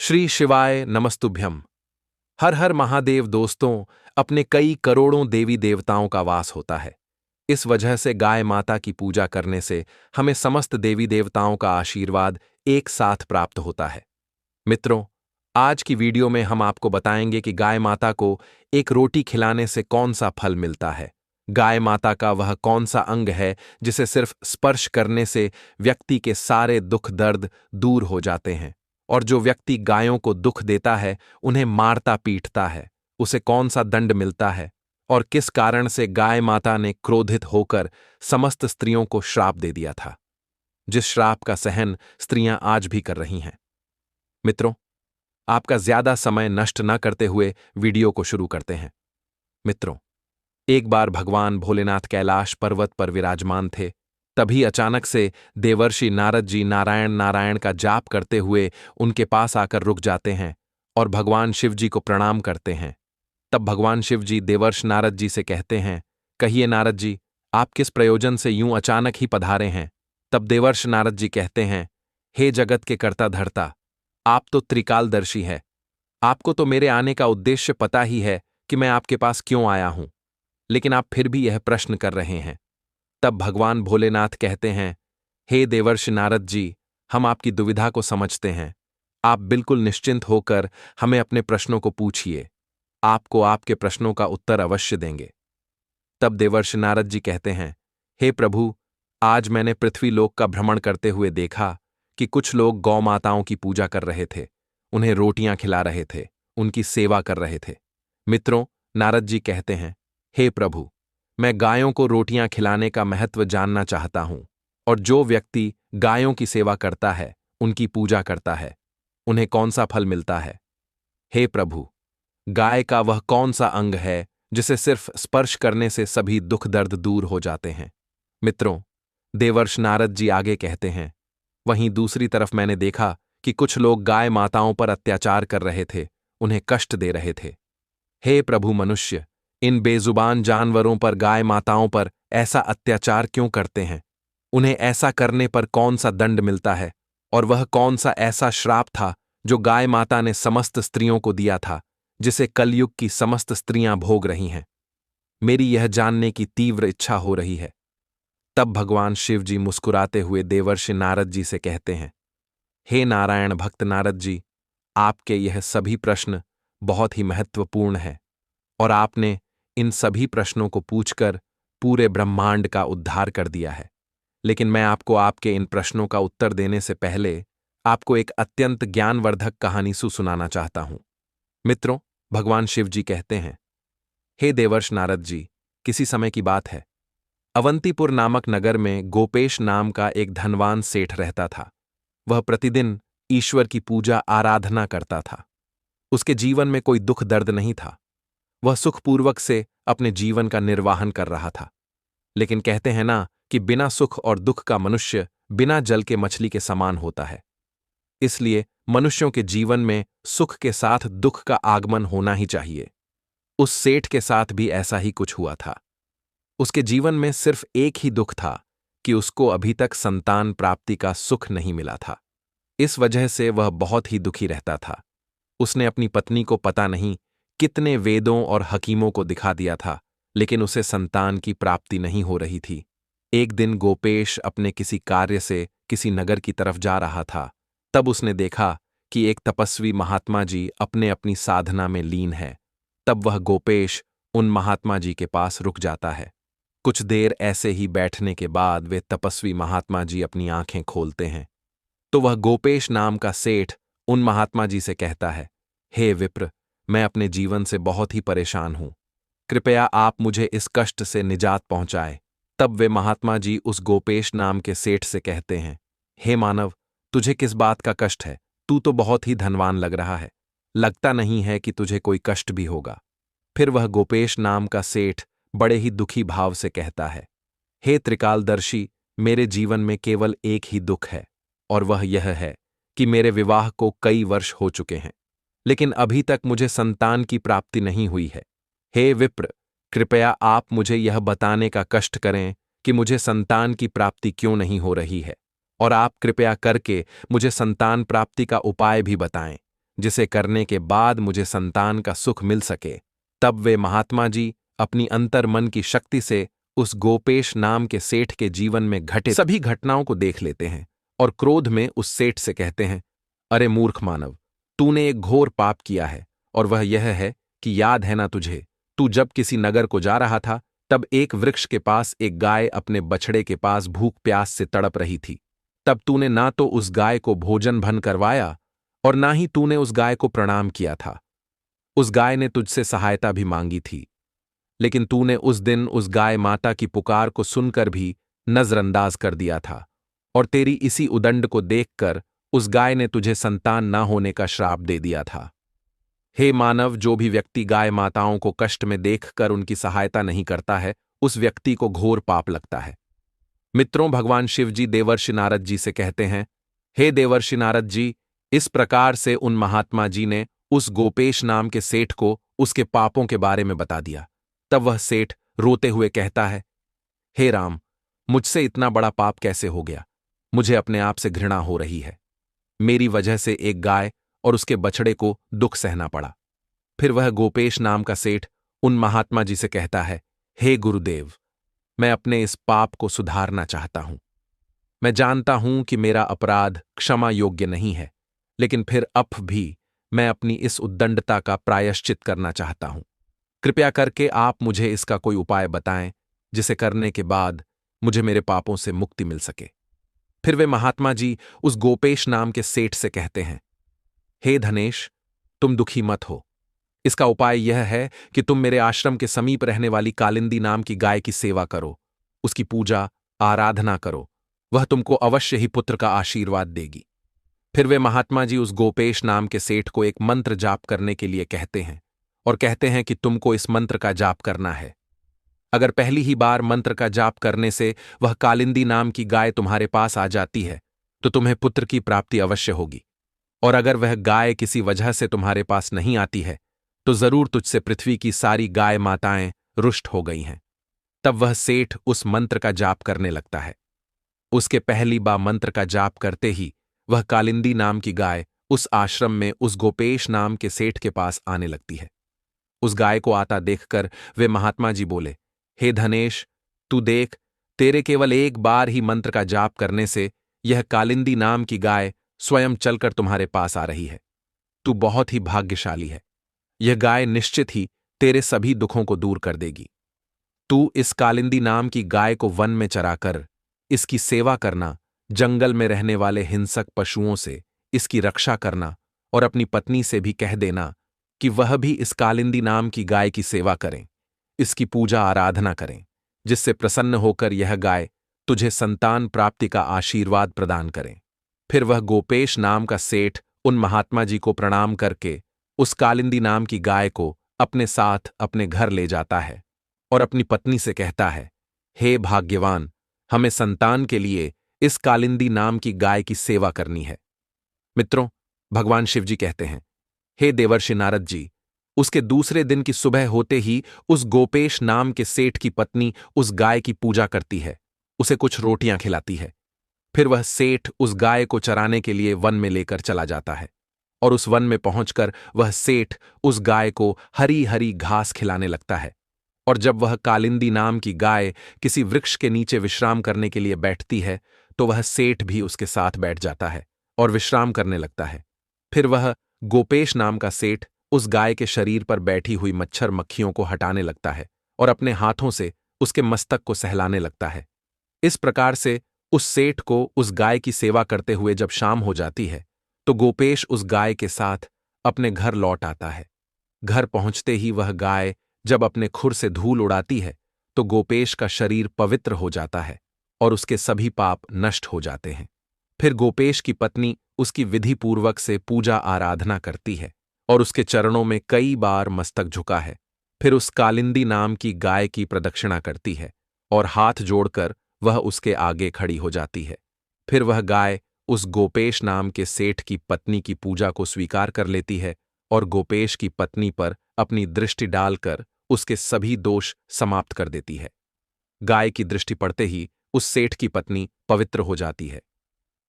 श्री शिवाय नमस्तुभ्यम। हर हर महादेव। दोस्तों, अपने कई करोड़ों देवी देवताओं का वास होता है। इस वजह से गाय माता की पूजा करने से हमें समस्त देवी देवताओं का आशीर्वाद एक साथ प्राप्त होता है। मित्रों, आज की वीडियो में हम आपको बताएंगे कि गाय माता को एक रोटी खिलाने से कौन सा फल मिलता है। गाय माता का वह कौन सा अंग है जिसे सिर्फ स्पर्श करने से व्यक्ति के सारे दुख दर्द दूर हो जाते हैं, और जो व्यक्ति गायों को दुख देता है, उन्हें मारता पीटता है, उसे कौन सा दंड मिलता है, और किस कारण से गाय माता ने क्रोधित होकर समस्त स्त्रियों को श्राप दे दिया था, जिस श्राप का सहन स्त्रियां आज भी कर रही हैं। मित्रों, आपका ज्यादा समय नष्ट न करते हुए वीडियो को शुरू करते हैं। मित्रों, एक बार भगवान भोलेनाथ कैलाश पर्वत पर विराजमान थे। तभी अचानक से देवर्षि नारद जी नारायण नारायण का जाप करते हुए उनके पास आकर रुक जाते हैं और भगवान शिव जी को प्रणाम करते हैं। तब भगवान शिव जी देवर्ष नारद जी से कहते हैं, कहिए नारद जी, आप किस प्रयोजन से यूं अचानक ही पधारे हैं। तब देवर्ष नारद जी कहते हैं, हे जगत के कर्ता धर्ता, आप तो त्रिकालदर्शी है। आपको तो मेरे आने का उद्देश्य पता ही है कि मैं आपके पास क्यों आया हूं, लेकिन आप फिर भी यह प्रश्न कर रहे हैं। तब भगवान भोलेनाथ कहते हैं, हे देवर्षि नारद जी, हम आपकी दुविधा को समझते हैं। आप बिल्कुल निश्चिंत होकर हमें अपने प्रश्नों को पूछिए। आपको आपके प्रश्नों का उत्तर अवश्य देंगे। तब देवर्षि नारद जी कहते हैं, हे प्रभु, आज मैंने पृथ्वी लोक का भ्रमण करते हुए देखा कि कुछ लोग गौ माताओं की पूजा कर रहे थे, उन्हें रोटियां खिला रहे थे, उनकी सेवा कर रहे थे। मित्रों, नारद जी कहते हैं, हे प्रभु, मैं गायों को रोटियां खिलाने का महत्व जानना चाहता हूं, और जो व्यक्ति गायों की सेवा करता है, उनकी पूजा करता है, उन्हें कौन सा फल मिलता है। हे प्रभु, गाय का वह कौन सा अंग है जिसे सिर्फ स्पर्श करने से सभी दुख दर्द दूर हो जाते हैं। मित्रों, देवर्ष नारद जी आगे कहते हैं, वहीं दूसरी तरफ मैंने देखा कि कुछ लोग गाय माताओं पर अत्याचार कर रहे थे, उन्हें कष्ट दे रहे थे। हे प्रभु, मनुष्य इन बेजुबान जानवरों पर, गाय माताओं पर ऐसा अत्याचार क्यों करते हैं। उन्हें ऐसा करने पर कौन सा दंड मिलता है, और वह कौन सा ऐसा श्राप था जो गाय माता ने समस्त स्त्रियों को दिया था, जिसे कलयुग की समस्त स्त्रियां भोग रही हैं। मेरी यह जानने की तीव्र इच्छा हो रही है। तब भगवान शिव जी मुस्कुराते हुए देवर्षि नारद जी से कहते हैं, हे नारायण भक्त नारद जी, आपके यह सभी प्रश्न बहुत ही महत्वपूर्ण है, और आपने इन सभी प्रश्नों को पूछकर पूरे ब्रह्मांड का उद्धार कर दिया है। लेकिन मैं आपको आपके इन प्रश्नों का उत्तर देने से पहले आपको एक अत्यंत ज्ञानवर्धक कहानी सुनाना चाहता हूं। मित्रों, भगवान शिव जी कहते हैं, हे देवर्ष नारद जी, किसी समय की बात है। अवंतीपुर नामक नगर में गोपेश नाम का एक धनवान सेठ रहता था। वह प्रतिदिन ईश्वर की पूजा आराधना करता था। उसके जीवन में कोई दुख दर्द नहीं था। वह सुखपूर्वक से अपने जीवन का निर्वाहन कर रहा था। लेकिन कहते हैं ना कि बिना सुख और दुख का मनुष्य बिना जल के मछली के समान होता है। इसलिए मनुष्यों के जीवन में सुख के साथ दुख का आगमन होना ही चाहिए। उस सेठ के साथ भी ऐसा ही कुछ हुआ था। उसके जीवन में सिर्फ एक ही दुख था कि उसको अभी तक संतान प्राप्ति का सुख नहीं मिला था। इस वजह से वह बहुत ही दुखी रहता था। उसने अपनी पत्नी को पता नहीं कितने वेदों और हकीमों को दिखा दिया था, लेकिन उसे संतान की प्राप्ति नहीं हो रही थी। एक दिन गोपेश अपने किसी कार्य से किसी नगर की तरफ जा रहा था। तब उसने देखा कि एक तपस्वी महात्मा जी अपने अपनी साधना में लीन है। तब वह गोपेश उन महात्मा जी के पास रुक जाता है। कुछ देर ऐसे ही बैठने के बाद वे तपस्वी महात्मा जी अपनी आंखें खोलते हैं। तो वह गोपेश नाम का सेठ उन महात्मा जी से कहता है, हे विप्र, मैं अपने जीवन से बहुत ही परेशान हूं। कृपया आप मुझे इस कष्ट से निजात पहुंचाए। तब वे महात्मा जी उस गोपेश नाम के सेठ से कहते हैं, हे मानव, तुझे किस बात का कष्ट है। तू तो बहुत ही धनवान लग रहा है, लगता नहीं है कि तुझे कोई कष्ट भी होगा। फिर वह गोपेश नाम का सेठ बड़े ही दुखी भाव से कहता है, हे त्रिकालदर्शी, मेरे जीवन में केवल एक ही दुख है, और वह यह है कि मेरे विवाह को कई वर्ष हो चुके हैं, लेकिन अभी तक मुझे संतान की प्राप्ति नहीं हुई है। हे विप्र, कृपया आप मुझे यह बताने का कष्ट करें कि मुझे संतान की प्राप्ति क्यों नहीं हो रही है, और आप कृपया करके मुझे संतान प्राप्ति का उपाय भी बताएं, जिसे करने के बाद मुझे संतान का सुख मिल सके। तब वे महात्मा जी अपनी अंतर मन की शक्ति से उस गोपेश नाम के सेठ के जीवन में घटित सभी घटनाओं को देख लेते हैं और क्रोध में उस सेठ से कहते हैं, अरे मूर्ख मानव, तूने एक घोर पाप किया है, और वह यह है कि याद है ना तुझे, तू जब किसी नगर को जा रहा था तब एक वृक्ष के पास एक गाय अपने बछड़े के पास भूख प्यास से तड़प रही थी। तब तूने ना तो उस गाय को भोजन भन करवाया और ना ही तूने उस गाय को प्रणाम किया था। उस गाय ने तुझसे सहायता भी मांगी थी, लेकिन तूने उस दिन उस गाय माता की पुकार को सुनकर भी नजरअंदाज कर दिया था, और तेरी इसी उदंड को देखकर उस गाय ने तुझे संतान ना होने का श्राप दे दिया था। हे मानव, जो भी व्यक्ति गाय माताओं को कष्ट में देखकर उनकी सहायता नहीं करता है, उस व्यक्ति को घोर पाप लगता है। मित्रों, भगवान शिवजी देवर्षि नारद जी से कहते हैं, हे देवर्षि नारद जी, इस प्रकार से उन महात्मा जी ने उस गोपेश नाम के सेठ को उसके पापों के बारे में बता दिया। तब वह सेठ रोते हुए कहता है, हे राम, मुझसे इतना बड़ा पाप कैसे हो गया? मुझे अपने आप से घृणा हो रही है। मेरी वजह से एक गाय और उसके बछड़े को दुख सहना पड़ा। फिर वह गोपेश नाम का सेठ उन महात्मा जी से कहता है, हे गुरुदेव, मैं अपने इस पाप को सुधारना चाहता हूं। मैं जानता हूं कि मेरा अपराध क्षमा योग्य नहीं है, लेकिन फिर अब भी मैं अपनी इस उद्दंडता का प्रायश्चित करना चाहता हूं। कृपया करके आप मुझे इसका कोई उपाय बताएं, जिसे करने के बाद मुझे मेरे पापों से मुक्ति मिल सके। फिर वे महात्मा जी उस गोपेश नाम के सेठ से कहते हैं, हे धनेश, तुम दुखी मत हो। इसका उपाय यह है कि तुम मेरे आश्रम के समीप रहने वाली कालिंदी नाम की गाय की सेवा करो, उसकी पूजा आराधना करो, वह तुमको अवश्य ही पुत्र का आशीर्वाद देगी। फिर वे महात्मा जी उस गोपेश नाम के सेठ को एक मंत्र जाप करने के लिए कहते हैं और कहते हैं कि तुमको इस मंत्र का जाप करना है। अगर पहली ही बार मंत्र का जाप करने से वह कालिंदी नाम की गाय तुम्हारे पास आ जाती है तो तुम्हें पुत्र की प्राप्ति अवश्य होगी, और अगर वह गाय किसी वजह से तुम्हारे पास नहीं आती है तो जरूर तुझसे पृथ्वी की सारी गाय माताएं रुष्ट हो गई हैं। तब वह सेठ उस मंत्र का जाप करने लगता है। उसके पहली बार मंत्र का जाप करते ही वह कालिंदी नाम की गाय उस आश्रम में उस गोपेश नाम के सेठ के पास आने लगती है। उस गाय को आता देखकर वे महात्मा जी बोले, हे धनेश, तू देख, तेरे केवल एक बार ही मंत्र का जाप करने से यह कालिंदी नाम की गाय स्वयं चलकर तुम्हारे पास आ रही है। तू बहुत ही भाग्यशाली है। यह गाय निश्चित ही तेरे सभी दुखों को दूर कर देगी। तू इस कालिंदी नाम की गाय को वन में चराकर इसकी सेवा करना, जंगल में रहने वाले हिंसक पशुओं से इसकी रक्षा करना, और अपनी पत्नी से भी कह देना कि वह भी इस कालिंदी नाम की गाय की सेवा करें, इसकी पूजा आराधना करें, जिससे प्रसन्न होकर यह गाय तुझे संतान प्राप्ति का आशीर्वाद प्रदान करें। फिर वह गोपेश नाम का सेठ उन महात्मा जी को प्रणाम करके उस कालिंदी नाम की गाय को अपने साथ अपने घर ले जाता है और अपनी पत्नी से कहता है, हे भाग्यवान, हमें संतान के लिए इस कालिंदी नाम की गाय की सेवा करनी है। मित्रों, भगवान शिवजी कहते हैं, हे देवर्षि नारद जी, उसके दूसरे दिन की सुबह होते ही उस गोपेश नाम के सेठ की पत्नी उस गाय की पूजा करती है, उसे कुछ रोटियां खिलाती है। फिर वह सेठ उस गाय को चराने के लिए वन में लेकर चला जाता है, और उस वन में पहुंचकर वह सेठ उस गाय को हरी हरी घास खिलाने लगता है। और जब वह कालिंदी नाम की गाय किसी वृक्ष के नीचे विश्राम करने के लिए बैठती है तो वह सेठ भी उसके साथ बैठ जाता है और विश्राम करने लगता है। फिर वह गोपेश नाम का सेठ उस गाय के शरीर पर बैठी हुई मच्छर मक्खियों को हटाने लगता है और अपने हाथों से उसके मस्तक को सहलाने लगता है। इस प्रकार से उस सेठ को उस गाय की सेवा करते हुए जब शाम हो जाती है तो गोपेश उस गाय के साथ अपने घर लौट आता है। घर पहुंचते ही वह गाय जब अपने खुर से धूल उड़ाती है तो गोपेश का शरीर पवित्र हो जाता है और उसके सभी पाप नष्ट हो जाते हैं। फिर गोपेश की पत्नी उसकी विधिपूर्वक से पूजा आराधना करती है और उसके चरणों में कई बार मस्तक झुका है। फिर उस कालिंदी नाम की गाय की प्रदक्षिणा करती है और हाथ जोड़कर वह उसके आगे खड़ी हो जाती है। फिर वह गाय उस गोपेश नाम के सेठ की पत्नी की पूजा को स्वीकार कर लेती है और गोपेश की पत्नी पर अपनी दृष्टि डालकर उसके सभी दोष समाप्त कर देती है। गाय की दृष्टि पड़ते ही उस सेठ की पत्नी पवित्र हो जाती है।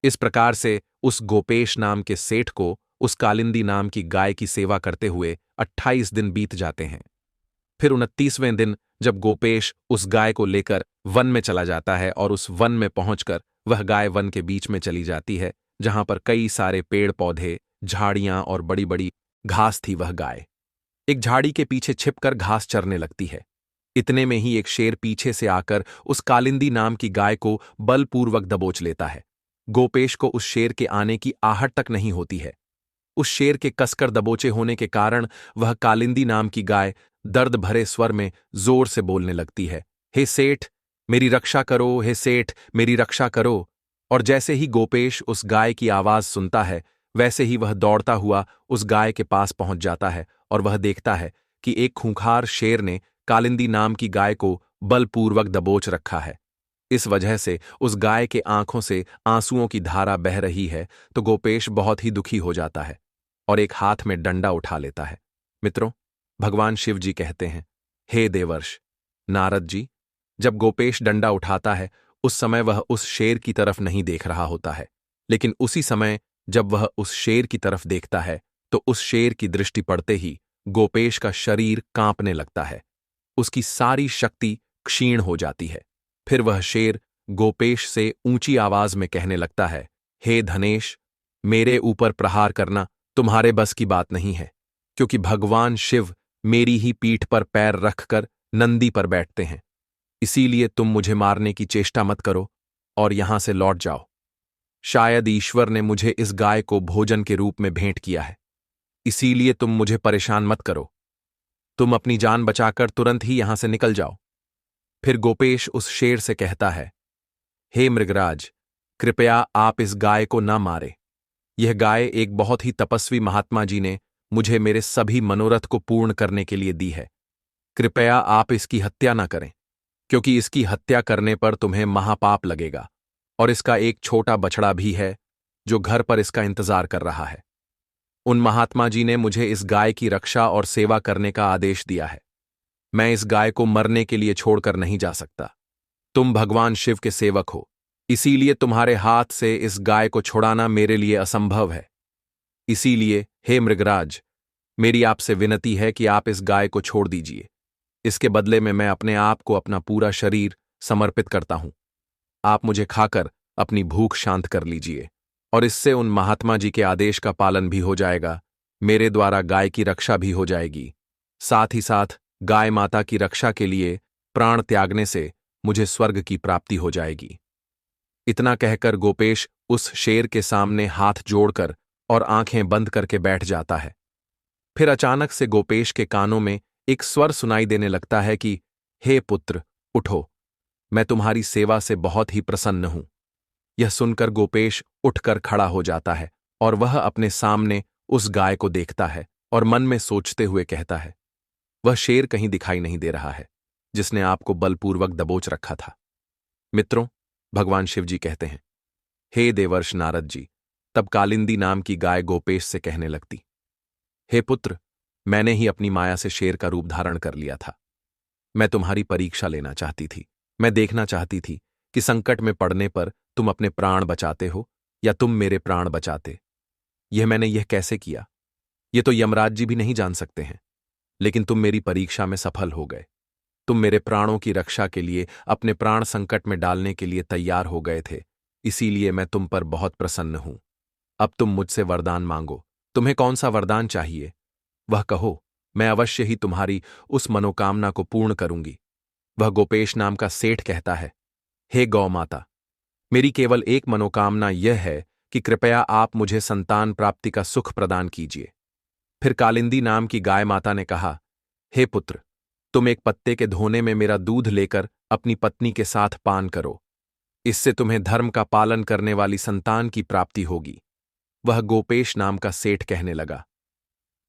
इस प्रकार से उस गोपेश नाम के सेठ को उस कालिंदी नाम की गाय की सेवा करते हुए 28 दिन बीत जाते हैं। फिर 29वें दिन जब गोपेश उस गाय को लेकर वन में चला जाता है और उस वन में पहुंचकर वह गाय वन के बीच में चली जाती है, जहां पर कई सारे पेड़ पौधे, झाड़ियां और बड़ी बड़ी घास थी। वह गाय एक झाड़ी के पीछे छिपकर घास चरने लगती है। इतने में ही एक शेर पीछे से आकर उस कालिंदी नाम की गाय को बलपूर्वक दबोच लेता है। गोपेश को उस शेर के आने की आहट तक नहीं होती है। उस शेर के कसकर दबोचे होने के कारण वह कालिंदी नाम की गाय दर्द भरे स्वर में जोर से बोलने लगती है, हे सेठ, मेरी रक्षा करो, हे सेठ, मेरी रक्षा करो। और जैसे ही गोपेश उस गाय की आवाज सुनता है, वैसे ही वह दौड़ता हुआ उस गाय के पास पहुंच जाता है और वह देखता है कि एक खूंखार शेर ने कालिंदी नाम की गाय को बलपूर्वक दबोच रखा है। इस वजह से उस गाय के आंखों से आंसुओं की धारा बह रही है, तो गोपेश बहुत ही दुखी हो जाता है और एक हाथ में डंडा उठा लेता है। मित्रों, भगवान शिव जी कहते हैं, हे देवर्ष नारद जी, जब गोपेश डंडा उठाता है उस समय वह उस शेर की तरफ नहीं देख रहा होता है, लेकिन उसी समय जब वह उस शेर की तरफ देखता है तो उस शेर की दृष्टि पड़ते ही गोपेश का शरीर कांपने लगता है। उसकी सारी शक्ति क्षीण हो जाती है। फिर वह शेर गोपेश से ऊंची आवाज में कहने लगता है, हे धनेश, मेरे ऊपर प्रहार करना तुम्हारे बस की बात नहीं है, क्योंकि भगवान शिव मेरी ही पीठ पर पैर रखकर नंदी पर बैठते हैं। इसीलिए तुम मुझे मारने की चेष्टा मत करो और यहां से लौट जाओ। शायद ईश्वर ने मुझे इस गाय को भोजन के रूप में भेंट किया है, इसीलिए तुम मुझे परेशान मत करो। तुम अपनी जान बचाकर तुरंत ही यहां से निकल जाओ। फिर गोपेश उस शेर से कहता है, हे मृगराज, कृपया आप इस गाय को न मारे। यह गाय एक बहुत ही तपस्वी महात्मा जी ने मुझे मेरे सभी मनोरथ को पूर्ण करने के लिए दी है। कृपया आप इसकी हत्या न करें, क्योंकि इसकी हत्या करने पर तुम्हें महापाप लगेगा और इसका एक छोटा बछड़ा भी है जो घर पर इसका इंतजार कर रहा है। उन महात्मा जी ने मुझे इस गाय की रक्षा और सेवा करने का आदेश दिया है। मैं इस गाय को मरने के लिए छोड़कर नहीं जा सकता। तुम भगवान शिव के सेवक हो, इसीलिए तुम्हारे हाथ से इस गाय को छुड़ाना मेरे लिए असंभव है। इसीलिए हे मृगराज, मेरी आपसे विनती है कि आप इस गाय को छोड़ दीजिए। इसके बदले में मैं अपने आप को अपना पूरा शरीर समर्पित करता हूं। आप मुझे खाकर अपनी भूख शांत कर लीजिए और इससे उन महात्मा जी के आदेश का पालन भी हो जाएगा, मेरे द्वारा गाय की रक्षा भी हो जाएगी। साथ ही साथ गाय माता की रक्षा के लिए प्राण त्यागने से मुझे स्वर्ग की प्राप्ति हो जाएगी। इतना कहकर गोपेश उस शेर के सामने हाथ जोड़कर और आंखें बंद करके बैठ जाता है। फिर अचानक से गोपेश के कानों में एक स्वर सुनाई देने लगता है कि हे पुत्र, उठो, मैं तुम्हारी सेवा से बहुत ही प्रसन्न हूं। यह सुनकर गोपेश उठकर खड़ा हो जाता है और वह अपने सामने उस गाय को देखता है और मन में सोचते हुए कहता है, वह शेर कहीं दिखाई नहीं दे रहा है जिसने आपको बलपूर्वक दबोच रखा था। मित्रों, भगवान शिव जी कहते हैं, हे देवर्ष नारद जी, तब कालिंदी नाम की गाय गोपेश से कहने लगती, हे पुत्र, मैंने ही अपनी माया से शेर का रूप धारण कर लिया था। मैं तुम्हारी परीक्षा लेना चाहती थी। मैं देखना चाहती थी कि संकट में पड़ने पर तुम अपने प्राण बचाते हो या तुम मेरे प्राण बचाते। मैंने यह कैसे किया, यह तो यमराज जी भी नहीं जान सकते हैं, लेकिन तुम मेरी परीक्षा में सफल हो गए। तुम मेरे प्राणों की रक्षा के लिए अपने प्राण संकट में डालने के लिए तैयार हो गए थे, इसीलिए मैं तुम पर बहुत प्रसन्न हूं। अब तुम मुझसे वरदान मांगो। तुम्हें कौन सा वरदान चाहिए वह कहो, मैं अवश्य ही तुम्हारी उस मनोकामना को पूर्ण करूंगी। वह गोपेश नाम का सेठ कहता है, हे गौ माता, मेरी केवल एक मनोकामना यह है कि कृपया आप मुझे संतान प्राप्ति का सुख प्रदान कीजिए। फिर कालिंदी नाम की गाय माता ने कहा, हे पुत्र, तुम एक पत्ते के धोने में मेरा दूध लेकर अपनी पत्नी के साथ पान करो। इससे तुम्हें धर्म का पालन करने वाली संतान की प्राप्ति होगी। वह गोपेश नाम का सेठ कहने लगा,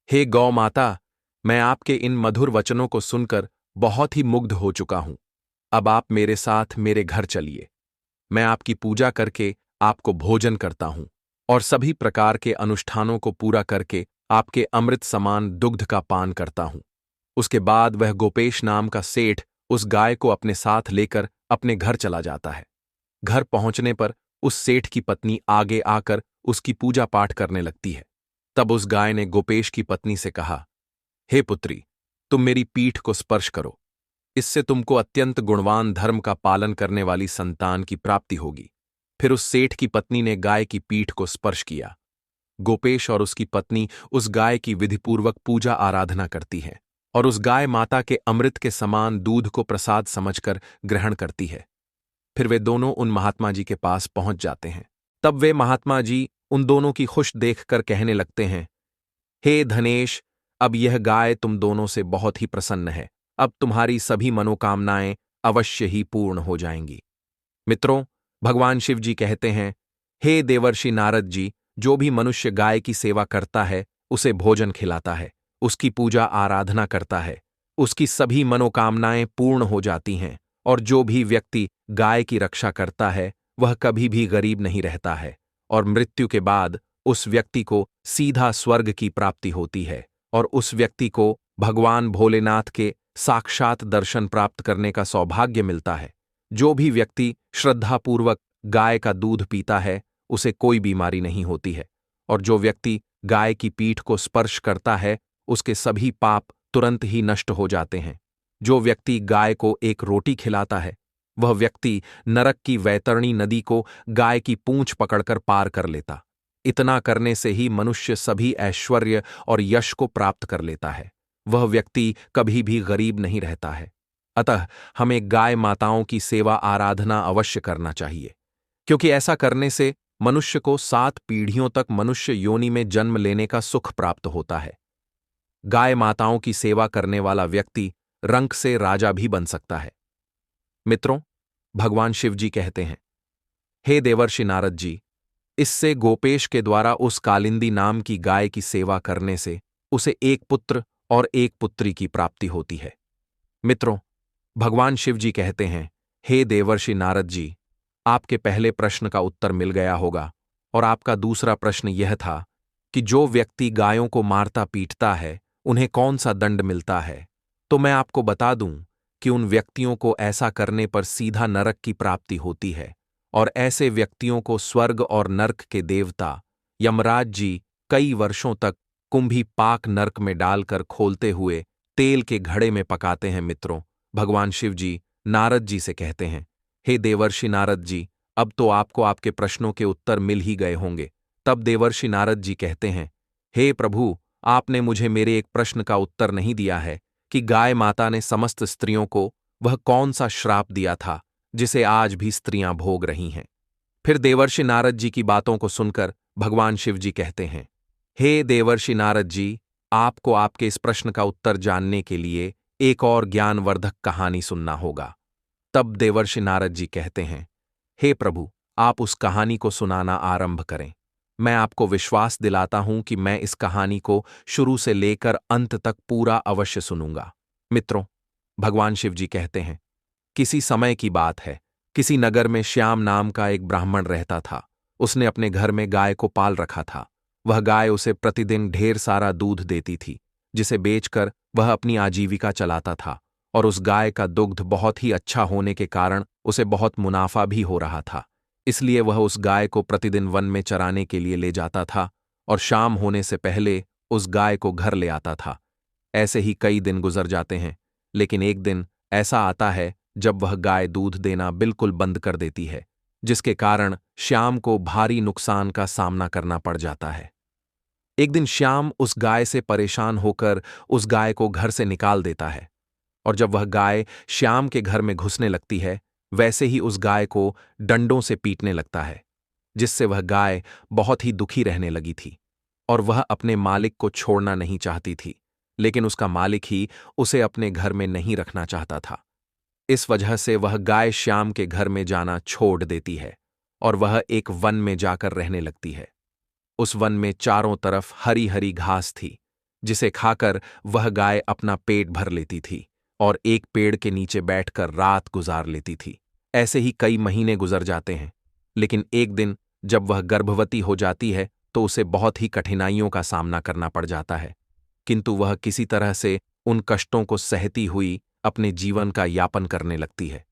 हे गौ माता, मैं आपके इन मधुर वचनों को सुनकर बहुत ही मुग्ध हो चुका हूं। अब आप मेरे साथ मेरे घर चलिए। मैं आपकी पूजा करके आपको भोजन करता हूं और सभी प्रकार के अनुष्ठानों को पूरा करके आपके अमृत समान दुग्ध का पान करता हूं। उसके बाद वह गोपेश नाम का सेठ उस गाय को अपने साथ लेकर अपने घर चला जाता है। घर पहुंचने पर उस सेठ की पत्नी आगे आकर उसकी पूजा पाठ करने लगती है। तब उस गाय ने गोपेश की पत्नी से कहा, हे पुत्री, तुम मेरी पीठ को स्पर्श करो। इससे तुमको अत्यंत गुणवान धर्म का पालन करने वाली संतान की प्राप्ति होगी। फिर उस सेठ की पत्नी ने गाय की पीठ को स्पर्श किया। गोपेश और उसकी पत्नी उस गाय की विधिपूर्वक पूजा आराधना करती है और उस गाय माता के अमृत के समान दूध को प्रसाद समझकर ग्रहण करती है। फिर वे दोनों उन महात्मा जी के पास पहुंच जाते हैं। तब वे महात्मा जी उन दोनों की खुश देखकर कहने लगते हैं, हे धनेश, अब यह गाय तुम दोनों से बहुत ही प्रसन्न है। अब तुम्हारी सभी मनोकामनाएं अवश्य ही पूर्ण हो जाएंगी। मित्रों, भगवान शिव जी कहते हैं, हे देवर्षि नारद जी, जो भी मनुष्य गाय की सेवा करता है, उसे भोजन खिलाता है, उसकी पूजा आराधना करता है, उसकी सभी मनोकामनाएं पूर्ण हो जाती हैं। और जो भी व्यक्ति गाय की रक्षा करता है, वह कभी भी गरीब नहीं रहता है और मृत्यु के बाद उस व्यक्ति को सीधा स्वर्ग की प्राप्ति होती है और उस व्यक्ति को भगवान भोलेनाथ के साक्षात दर्शन प्राप्त करने का सौभाग्य मिलता है। जो भी व्यक्ति श्रद्धापूर्वक गाय का दूध पीता है, उसे कोई बीमारी नहीं होती है और जो व्यक्ति गाय की पीठ को स्पर्श करता है, उसके सभी पाप तुरंत ही नष्ट हो जाते हैं। जो व्यक्ति गाय को एक रोटी खिलाता है, वह व्यक्ति नरक की वैतरणी नदी को गाय की पूंछ पकड़कर पार कर लेता। इतना करने से ही मनुष्य सभी ऐश्वर्य और यश को प्राप्त कर लेता है। वह व्यक्ति कभी भी गरीब नहीं रहता है। अतः हमें गाय माताओं की सेवा आराधना अवश्य करना चाहिए, क्योंकि ऐसा करने से मनुष्य को 7 पीढ़ियों तक मनुष्य योनि में जन्म लेने का सुख प्राप्त होता है। गाय माताओं की सेवा करने वाला व्यक्ति रंक से राजा भी बन सकता है। मित्रों, भगवान शिव जी कहते हैं, हे देवर्षि नारद जी, इससे गोपेश के द्वारा उस कालिंदी नाम की गाय की सेवा करने से उसे एक पुत्र और एक पुत्री की प्राप्ति होती है। मित्रों, भगवान शिव जी कहते हैं, हे देवर्षि नारद जी, आपके पहले प्रश्न का उत्तर मिल गया होगा और आपका दूसरा प्रश्न यह था कि जो व्यक्ति गायों को मारता पीटता है, उन्हें कौन सा दंड मिलता है। तो मैं आपको बता दूं कि उन व्यक्तियों को ऐसा करने पर सीधा नरक की प्राप्ति होती है और ऐसे व्यक्तियों को स्वर्ग और नर्क के देवता यमराज जी कई वर्षों तक कुंभी पाक नर्क में डालकर खोलते हुए तेल के घड़े में पकाते हैं। मित्रों, भगवान शिव जी नारद जी से कहते हैं, हे देवर्षि नारद जी, अब तो आपको आपके प्रश्नों के उत्तर मिल ही गए होंगे। तब देवर्षि नारद जी कहते हैं, हे प्रभु, आपने मुझे मेरे एक प्रश्न का उत्तर नहीं दिया है कि गाय माता ने समस्त स्त्रियों को वह कौन सा श्राप दिया था जिसे आज भी स्त्रियां भोग रही हैं। फिर देवर्षि नारद जी की बातों को सुनकर भगवान शिव जी कहते हैं, हे देवर्षि नारद जी, आपको आपके इस प्रश्न का उत्तर जानने के लिए एक और ज्ञानवर्धक कहानी सुनना होगा। तब देवर्षि नारद जी कहते हैं, हे प्रभु, आप उस कहानी को सुनाना आरंभ करें। मैं आपको विश्वास दिलाता हूं कि मैं इस कहानी को शुरू से लेकर अंत तक पूरा अवश्य सुनूंगा। मित्रों, भगवान शिव जी कहते हैं, किसी समय की बात है, किसी नगर में श्याम नाम का एक ब्राह्मण रहता था। उसने अपने घर में गाय को पाल रखा था। वह गाय उसे प्रतिदिन ढेर सारा दूध देती थी, जिसे बेचकर वह अपनी आजीविका चलाता था और उस गाय का दुग्ध बहुत ही अच्छा होने के कारण उसे बहुत मुनाफा भी हो रहा था। इसलिए वह उस गाय को प्रतिदिन वन में चराने के लिए ले जाता था और शाम होने से पहले उस गाय को घर ले आता था। ऐसे ही कई दिन गुजर जाते हैं, लेकिन एक दिन ऐसा आता है जब वह गाय दूध देना बिल्कुल बंद कर देती है, जिसके कारण श्याम को भारी नुकसान का सामना करना पड़ जाता है। एक दिन श्याम उस गाय से परेशान होकर उस गाय को घर से निकाल देता है और जब वह गाय श्याम के घर में घुसने लगती है, वैसे ही उस गाय को डंडों से पीटने लगता है, जिससे वह गाय बहुत ही दुखी रहने लगी थी और वह अपने मालिक को छोड़ना नहीं चाहती थी, लेकिन उसका मालिक ही उसे अपने घर में नहीं रखना चाहता था। इस वजह से वह गाय श्याम के घर में जाना छोड़ देती है और वह एक वन में जाकर रहने लगती है। उस वन में चारों तरफ हरी हरी घास थी, जिसे खाकर वह गाय अपना पेट भर लेती थी और एक पेड़ के नीचे बैठकर रात गुजार लेती थी। ऐसे ही कई महीने गुजर जाते हैं, लेकिन एक दिन जब वह गर्भवती हो जाती है तो उसे बहुत ही कठिनाइयों का सामना करना पड़ जाता है, किंतु वह किसी तरह से उन कष्टों को सहती हुई अपने जीवन का यापन करने लगती है।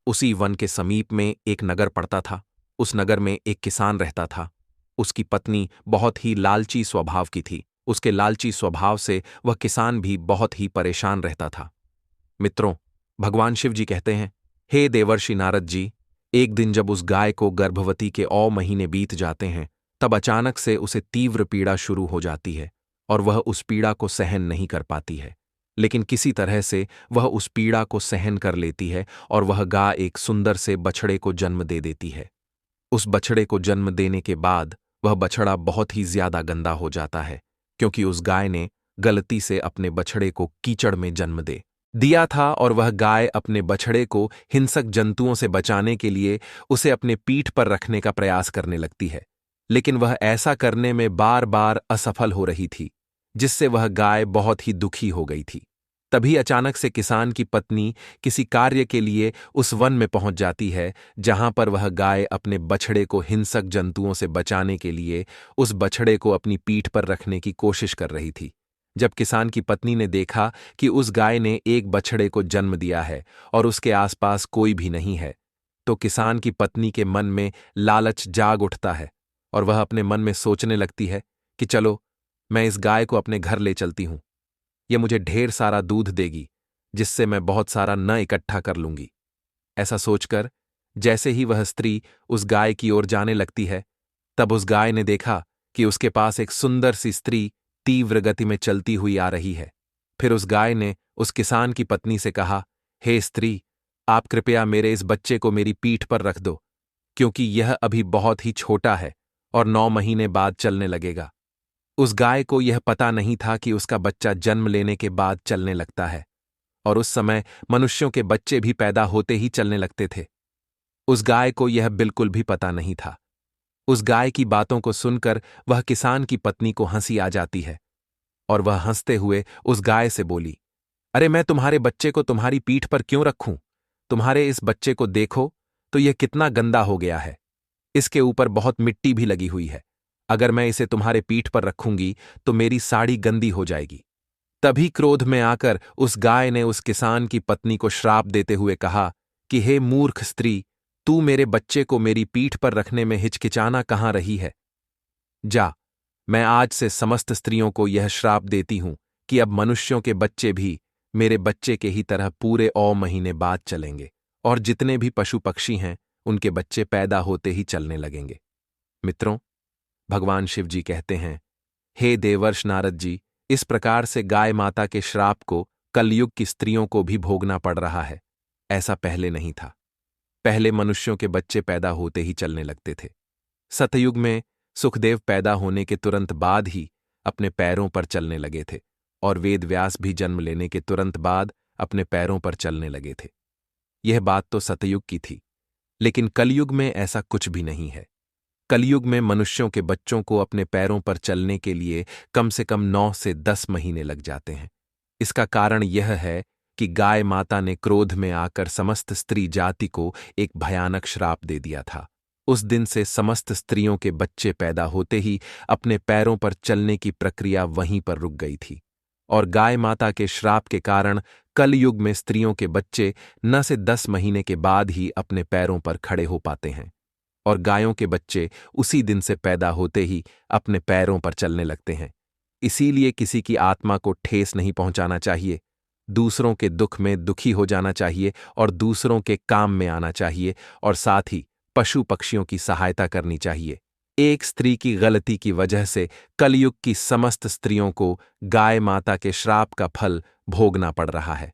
उसी वन के समीप में एक नगर पड़ता था। उस नगर में एक किसान रहता था। उसकी पत्नी बहुत ही लालची स्वभाव की थी। उसके लालची स्वभाव से वह किसान भी बहुत ही परेशान रहता था। मित्रों, भगवान शिव जी कहते हैं, हे देवर्षि नारद जी, एक दिन जब उस गाय को गर्भवती के 9 महीने बीत जाते हैं, तब अचानक से उसे तीव्र पीड़ा शुरू हो जाती है और वह उस पीड़ा को सहन नहीं कर पाती है। लेकिन किसी तरह से वह उस पीड़ा को सहन कर लेती है और वह गाय एक सुंदर से बछड़े को जन्म दे देती है। उस बछड़े को जन्म देने के बाद वह बछड़ा बहुत ही ज्यादा गंदा हो जाता है, क्योंकि उस गाय ने गलती से अपने बछड़े को कीचड़ में जन्म दे दिया था और वह गाय अपने बछड़े को हिंसक जंतुओं से बचाने के लिए उसे अपने पीठ पर रखने का प्रयास करने लगती है। लेकिन वह ऐसा करने में बार बार असफल हो रही थी, जिससे वह गाय बहुत ही दुखी हो गई थी। तभी अचानक से किसान की पत्नी किसी कार्य के लिए उस वन में पहुंच जाती है, जहां पर वह गाय अपने बछड़े को हिंसक जंतुओं से बचाने के लिए उस बछड़े को अपनी पीठ पर रखने की कोशिश कर रही थी। जब किसान की पत्नी ने देखा कि उस गाय ने एक बछड़े को जन्म दिया है और उसके आसपास कोई भी नहीं है, तो किसान की पत्नी के मन में लालच जाग उठता है और वह अपने मन में सोचने लगती है कि चलो, मैं इस गाय को अपने घर ले चलती हूं। यह मुझे ढेर सारा दूध देगी, जिससे मैं बहुत सारा न इकट्ठा कर लूंगी। ऐसा सोचकर जैसे ही वह स्त्री उस गाय की ओर जाने लगती है, तब उस गाय ने देखा कि उसके पास एक सुंदर सी स्त्री तीव्र गति में चलती हुई आ रही है। फिर उस गाय ने उस किसान की पत्नी से कहा, हे स्त्री, आप कृपया मेरे इस बच्चे को मेरी पीठ पर रख दो, क्योंकि यह अभी बहुत ही छोटा है और 9 महीने बाद चलने लगेगा। उस गाय को यह पता नहीं था कि उसका बच्चा जन्म लेने के बाद चलने लगता है, और उस समय मनुष्यों के बच्चे भी पैदा होते ही चलने लगते थे। उस गाय को यह बिल्कुल भी पता नहीं था। उस गाय की बातों को सुनकर वह किसान की पत्नी को हंसी आ जाती है और वह हंसते हुए उस गाय से बोली, अरे मैं तुम्हारे बच्चे को तुम्हारी पीठ पर क्यों रखूं? तुम्हारे इस बच्चे को देखो तो यह कितना गंदा हो गया है। इसके ऊपर बहुत मिट्टी भी लगी हुई है। अगर मैं इसे तुम्हारे पीठ पर रखूंगी तो मेरी साड़ी गंदी हो जाएगी। तभी क्रोध में आकर उस गाय ने उस किसान की पत्नी को श्राप देते हुए कहा कि हे मूर्ख स्त्री, तू मेरे बच्चे को मेरी पीठ पर रखने में हिचकिचाना कहाँ रही है? जा, मैं आज से समस्त स्त्रियों को यह श्राप देती हूं कि अब मनुष्यों के बच्चे भी मेरे बच्चे के ही तरह पूरे 9 महीने बाद चलेंगे, और जितने भी पशु पक्षी हैं उनके बच्चे पैदा होते ही चलने लगेंगे। मित्रों, भगवान शिव जी कहते हैं, हे देवर्ष नारद जी, इस प्रकार से गाय माता के श्राप को कलयुग की स्त्रियों को भी भोगना पड़ रहा है। ऐसा पहले नहीं था। पहले मनुष्यों के बच्चे पैदा होते ही चलने लगते थे। सतयुग में सुखदेव पैदा होने के तुरंत बाद ही अपने पैरों पर चलने लगे थे, और वेद व्यास भी जन्म लेने के तुरंत बाद अपने पैरों पर चलने लगे थे। यह बात तो सतयुग की थी, लेकिन कलयुग में ऐसा कुछ भी नहीं है। कलयुग में मनुष्यों के बच्चों को अपने पैरों पर चलने के लिए कम से कम 9 से 10 महीने लग जाते हैं। इसका कारण यह है कि गाय माता ने क्रोध में आकर समस्त स्त्री जाति को एक भयानक श्राप दे दिया था। उस दिन से समस्त स्त्रियों के बच्चे पैदा होते ही अपने पैरों पर चलने की प्रक्रिया वहीं पर रुक गई थी, और गाय माता के श्राप के कारण कलयुग में स्त्रियों के बच्चे 9 से 10 महीने के बाद ही अपने पैरों पर खड़े हो पाते हैं, और गायों के बच्चे उसी दिन से पैदा होते ही अपने पैरों पर चलने लगते हैं। इसीलिए किसी की आत्मा को ठेस नहीं पहुंचाना चाहिए, दूसरों के दुख में दुखी हो जाना चाहिए और दूसरों के काम में आना चाहिए, और साथ ही पशु पक्षियों की सहायता करनी चाहिए। एक स्त्री की गलती की वजह से कलयुग की समस्त स्त्रियों को गाय माता के श्राप का फल भोगना पड़ रहा है।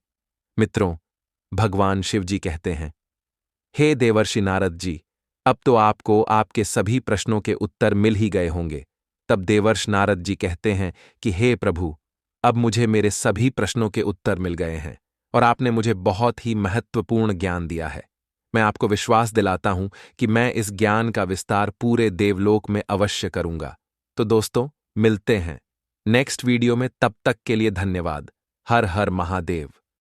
मित्रों, भगवान शिव जी कहते हैं, हे देवर्षि नारद जी, अब तो आपको आपके सभी प्रश्नों के उत्तर मिल ही गए होंगे। तब देवर्ष नारद जी कहते हैं कि हे प्रभु, अब मुझे मेरे सभी प्रश्नों के उत्तर मिल गए हैं और आपने मुझे बहुत ही महत्वपूर्ण ज्ञान दिया है। मैं आपको विश्वास दिलाता हूं कि मैं इस ज्ञान का विस्तार पूरे देवलोक में अवश्य करूंगा। तो दोस्तों, मिलते हैं नेक्स्ट वीडियो में। तब तक के लिए धन्यवाद। हर हर महादेव।